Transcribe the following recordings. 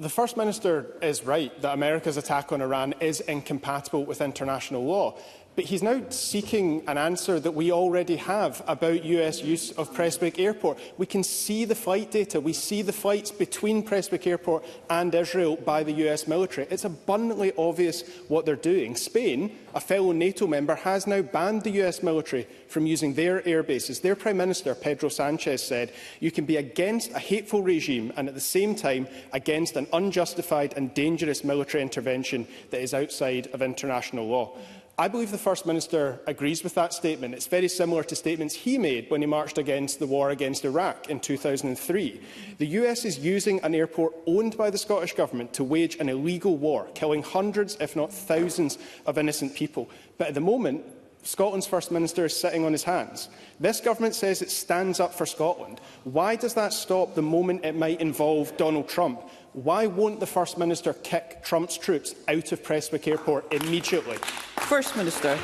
The First Minister is right that America's attack on Iran is incompatible with international law. But he's now seeking an answer that we already have about US use of Prestwick Airport. We can see the flight data. We see the flights between Prestwick Airport and Israel by the US military. It's abundantly obvious what they're doing. Spain, a fellow NATO member, has now banned the US military from using their air bases. Their Prime Minister, Pedro Sanchez, said, "You can be against a hateful regime and at the same time against an unjustified and dangerous military intervention that is outside of international law." I believe the First Minister agrees with that statement. It's very similar to statements he made when he marched against the war against Iraq in 2003. The US is using an airport owned by the Scottish Government to wage an illegal war, killing hundreds, if not thousands, of innocent people. But at the moment, Scotland's First Minister is sitting on his hands. This government says it stands up for Scotland. Why does that stop the moment it might involve Donald Trump? Why won't the First Minister kick Trump's troops out of Prestwick Airport immediately? First Minister.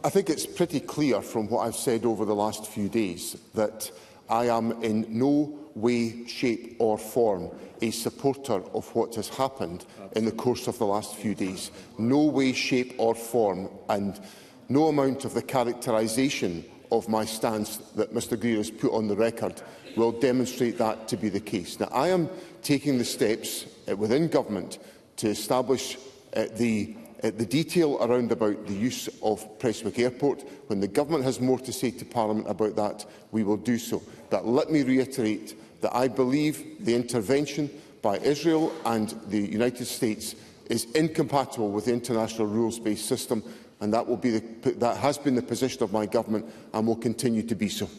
I think it's pretty clear from what I've said over the last few days that I am in no way, shape or form a supporter of what has happened in the course of the last few days. No way, shape or form, and no amount of the characterisation of my stance that Mr Greer has put on the record will demonstrate that to be the case. Now, I am taking the steps within government to establish the detail around about the use of Prestwick Airport. When the government has more to say to Parliament about that, we will do so. But let me reiterate that I believe the intervention by Israel and the United States is incompatible with the international rules-based system, and that has been the position of my government and will continue to be so.